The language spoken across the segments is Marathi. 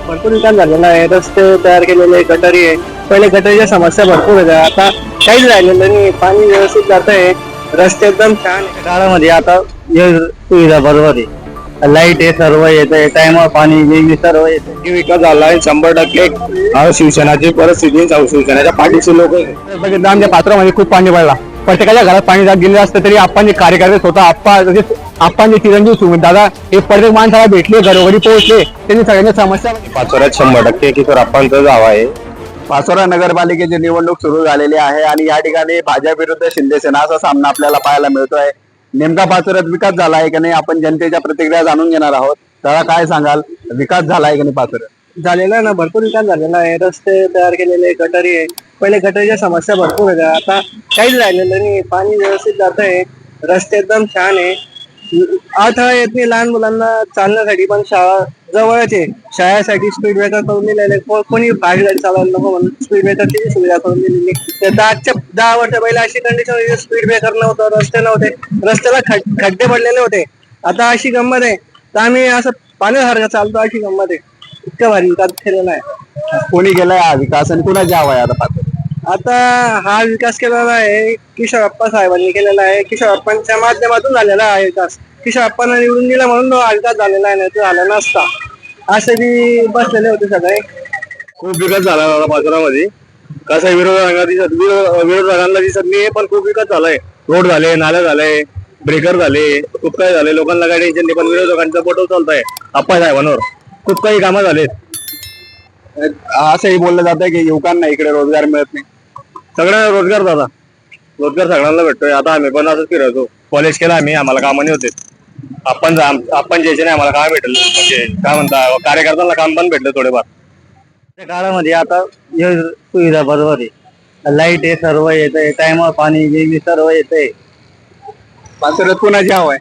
भरपूर विकास झालेला आहे. रस्ते तयार केलेले, गटारी आहे. पहिले गटारीच्या समस्या भरपूर होत्या, आता काहीच राहिलेलं नाही. पाणी व्यवस्थित जात आहे. रस्ते एकदम छान आहे. काळामध्ये आता हे सुविधा बरोबर आहे. लाईट आहे, सर्व येते टाइमवर, पाणी वेगळी सर्व येते. विकास झाला आहे 100%. शिवसेनाची परिस्थिती, शिवसेनेच्या पाठीचे लोक बघितलं आमच्या पात्रामध्ये खूप पाणी पडला. प्रत्येकाच्या घरात पाणी गेलेलं असतं तरी आपण कार्यकर्ते स्वतः आपण चिरंजीव सुमित दादा हे प्रत्येक माणसाला भेटले, घरोघरी पोहोचले, त्यांनी सगळ्यांच्या समस्या पाचोऱ्यात 100% किशोर आप्पांचं गाव आहे. पाचोरा नगरपालिकेची निवडणूक सुरू झालेली आहे आणि या ठिकाणी भाजप विरुद्ध शिंदे सेना असा सामना आपल्याला पाहायला मिळतोय. नेमका पाचोऱ्यात विकास झाला आहे की नाही, आपण जनतेच्या प्रतिक्रिया जाणून घेणार आहोत. त्याला काय सांगाल, विकास झाला आहे की नाही पाचोऱ्यात? झालेला आहे ना, भरपूर विकास झालेला आहे. रस्ते तयार केलेले, गटारी आहे. पहिले गटारीच्या समस्या भरपूर होत्या, आता काहीच राहिलेलं नाही. पाणी व्यवस्थित जात आहे. रस्ते एकदम छान आहे. अडथळा येत नाही लहान मुलांना चालण्यासाठी, पण शाळा जवळच आहे. शाळेसाठी स्पीड ब्रेकर करून दिलेले, कोणी बाहेर गाडी चालवायला नको म्हणून स्पीड ब्रेकरची सुविधा करून दिलेली. तर 10 वर्ष पहिले अशी कंडिशन, स्पीड ब्रेकर नव्हतं, रस्ते नव्हते, रस्त्याला खड्डे पडलेले होते. आता अशी गंमत आहे तर आम्ही असं पाण्यासारखं चालतो, अशी गंमत आहे. इतकं भारी विकास केलेला आहे. कोणी केलाय हा विकास आणि कुणाची हवा आहे आता पाचोऱ्यात? आता हा विकास केलेला आहे किशोर आप्पा साहेबांनी केलेला आहे. किशोर आप्पांच्या माध्यमातून झालेला आहे विकास. किशोर आप्पांना निवडून दिला म्हणून हा विकास झालेला आहे, नाही तर झाला नसता. असे बी बसलेले होते सगळे. खूप विकास झाला पाचोऱ्यामध्ये. कसं विरोधकांना दिसत नाही, पण खूप विकास झालाय. रोड झाले, नाले झाले, ब्रेकर झाले, खूप काही झाले. लोकांना काही टेन्शन नाही, पण विरोधकांचा फोटो चालताय आप्पा साहेबांवर. खूप काही कामं झालेत. असंही बोललं जातंय की युवकांना इकडे रोजगार मिळत नाही. सगळ्यांना रोजगार दादा, रोजगार सगळ्यांना भेटतोय. आता आम्ही पण असंच फिरवतो. कॉलेज केलं आम्ही, आम्हाला कामं नाही होते. आपण ज्याचे नाही आम्हाला काम भेटलं, म्हणजे काय म्हणता, कार्यकर्त्यांना काम पण भेटलं थोडेफार. त्या काळामध्ये आता हे सुविधा बरोबर आहे. लाईट आहे, सर्व येते टाइमवर, पाणी वेगळी सर्व येते. पाचोऱ्यात कुणाची हवा आहे?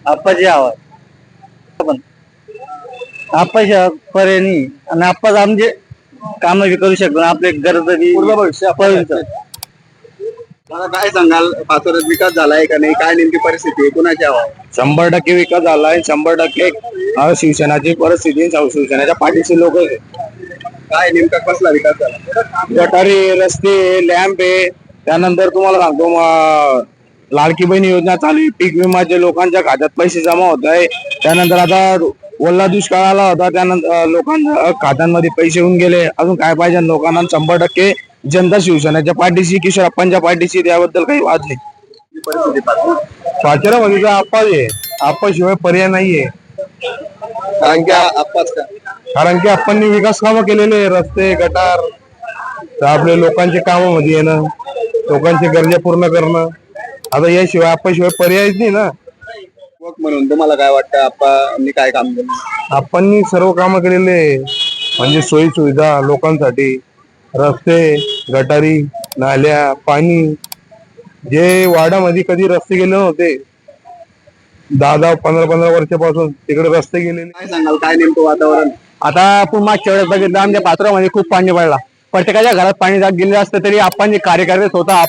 आप्पाची हवा आहे. पण आप्पाच्या पर्याय नाही आणि आप्पाच आमचे काम बी करू शकतो, आपले गरज बी पूर्ण भविष्य मला काय सांगाल, पाचोऱ्यात विकास झालाय का नाही, काय नेमकी परिस्थिती आहे, कुणाची हवा आहे? 100% विकास झालाय. 100% शिवसेनाची परिस्थिती, शिवसेनेच्या पाठीचे लोक आहे. काय नेमका कसला विकास झाला? गटारी, रस्ते, लॅम्प आहे. त्यानंतर तुम्हाला सांगतो लाडकी बहीण योजना चालू आहे. पीक विमाचे लोकांच्या खात्यात पैसे जमा होत आहे. त्यानंतर आता ओला दुष्काळ आला होता, त्यानंतर लोकांच्या खात्यांमध्ये पैसे येऊन गेले. अजून काय पाहिजे लोकांना? 100% जनता शिवसेनेच्या पाठीशी, किशोर आप्पांच्या पाठीशी, त्याबद्दल काही वाद नाही. पाचोऱ्यामध्ये आप्पा आहे, आप्पाशिवाय पर्याय नाहीये. कारण की आप्पांनी विकास कामं केलेले, रस्ते, गटार, तर आपले लोकांचे कामामध्ये येणं, लोकांचे गरजा पूर्ण करणं. आता याशिवाय आप्पाशिवाय पर्यायच नाही ना. म्हणून तुम्हाला काय वाटतं, आप्पांनी काय काम केलं? आप्पांनी सर्व कामं केलेले, म्हणजे सोयी सुविधा लोकांसाठी, रस्ते, गटारी, नाल्या, पाणी. जे वाड्यामध्ये कधी रस्ते गेले नव्हते, 10-15 वर्षापासून तिकडे रस्ते गेलेले. काय सांगाल, काय नेमकं वातावरण? आता आपण मागच्या वेळेस बघितलं आमच्या पात्रामध्ये खूप पाणी पडला. प्रत्येकाच्या घरात पाणी गेलेलं असतं तरी आपण कार्यकर्ते स्वतः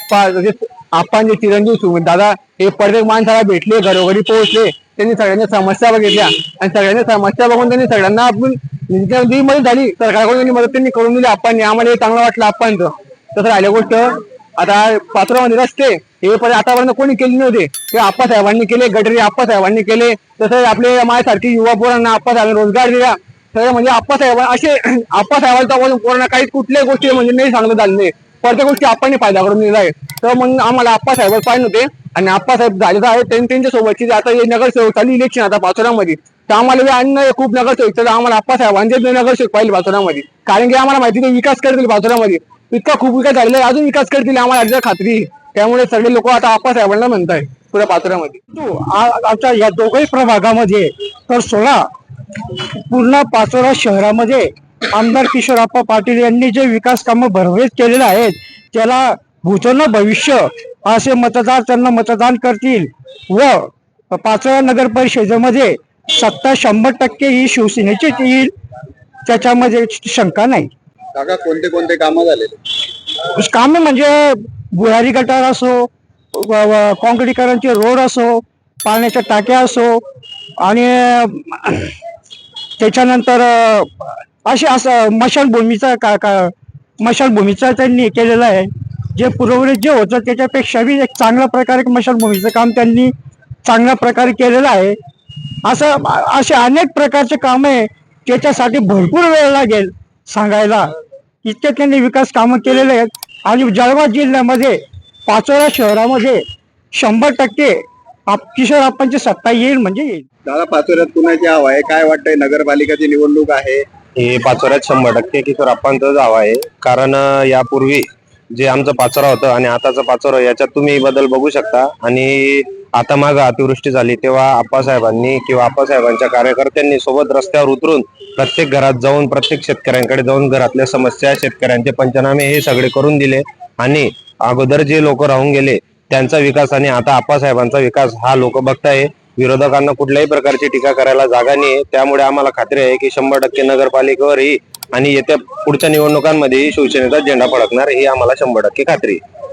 आपण चिरंजीव सुमित दादा हे प्रत्येक माणसाला भेटले, घरोघरी पोहोचले, त्यांनी सगळ्यांच्या समस्या बघितल्या आणि सगळ्यांच्या समस्या बघून त्यांनी सगळ्यांना आपण जी मदत झाली सरकारकडून त्यांनी मदत त्यांनी करून दिली. आपण आम्हाला हे चांगलं वाटलं आपणचं. तसं राहिल्या गोष्ट आता पात्रामध्ये रस्ते हे पण आतापर्यंत कोणी केले नव्हते, ते आप्पा साहेबांनी केले. गटारी आप्पा साहेबांनी केले. तसं आपले माझ्यासारखी युवा पोरांना आप्पा साहेबांनी रोजगार दिला. सगळं म्हणजे आप्पा साहेब असे आप्पा साहेबांचा पोरांना काही कुठल्याही गोष्टी म्हणजे नाही सांगण्यात झाले नाही. प्रत्येक गोष्टी आपण फायदा करून दिला आहे. तर मग आम्हाला आप्पा साहेब पाहिजे होते आणि आप्पा साहेब झालेलं आहे त्यांच्या सोबतची. आता हे नगरसेवक चालू इलेक्शन आता पाचोऱ्यामध्ये, तर आम्हाला अन्न खूप नगरसेवक, तर आम्हाला आप्पा साहेबांचे नगरसेवक पाहिजे पाचोऱ्यामध्ये. कारण की आम्हाला माहिती विकास करतील पाचोऱ्यामध्ये, इतका खूप विकास झालेला आहे, अजून विकास करतील आम्हाला खात्री. त्यामुळे सगळे लोक आता आप्पा साहेबांना म्हणताय पुऱ्या पाचोऱ्यामध्ये. आमच्या या दोघही प्रभागामध्ये तर 16 पूर्ण पाचोरा शहरामध्ये आमदार किशोरप्पा पाटील यांनी जे विकास कामं भरभराट केलेले आहेत, त्याला भूतन भविष्य असे मतदार त्यांना मतदान करतील व पाचोरा नगर परिषदेमध्ये सत्ता 100% ही शिवसेनेची येईल, त्याच्यामध्ये शंका नाही. काका, कोणते कोणते कामं झालेले? कामे म्हणजे भुयारी गटार असो, काँक्रिटीकरणचे रोड असो, पाण्याच्या टाक्या असो, आणि त्याच्यानंतर असं मशालभूमीचा त्यांनी केलेलं आहे. जे पूर्ववरीत जे होतं त्याच्यापेक्षा बी एक चांगल्या प्रकारे मशालभूमीचं काम त्यांनी चांगल्या प्रकारे केलेलं आहे. असे अनेक प्रकारचे काम आहे, त्याच्यासाठी भरपूर वेळ लागेल सांगायला. इतके त्यांनी विकास कामं केलेले आहेत. आणि जळगाव जिल्ह्यामध्ये पाचोरा शहरामध्ये 100% किशोर आप्पांची सत्ता येईल म्हणजे येईल. दादा, पाचोऱ्यात कुणाची हवा आहे? काय वाटतंय? नगरपालिकेची निवडणूक आहे, हे पाचोऱ्यात 100% किशोर आप्पांचंच हवा आहे. कारण यापूर्वी जे आमचं पाचोरा होतं आणि आताचं पाचोरा याच्यात तुम्ही बदल बघू शकता. आणि आता मागं अतिवृष्टी झाली तेव्हा आप्पासाहेबांनी किंवा आप्पासाहेबांच्या कार्यकर्त्यांनी सोबत रस्त्यावर उतरून प्रत्येक घरात जाऊन प्रत्येक शेतकऱ्यांकडे जाऊन घरातल्या समस्या, शेतकऱ्यांचे पंचनामे हे सगळे करून दिले. आणि अगोदर जे लोक राहून गेले त्यांचा विकास आणि आता आप्पासाहेबांचा विकास हा लोक बघताय. विरोधकांना कुठल्याही प्रकारची टीका करायला जागा नाही. त्यामुळे आम्हाला खात्री आहे की 100% नगरपालिकेवरही आणि येत्या पुढच्या निवडणुकांमध्ये शिवसेनेचा झेंडा फडकणार ही आम्हाला 100% खात्री आहे.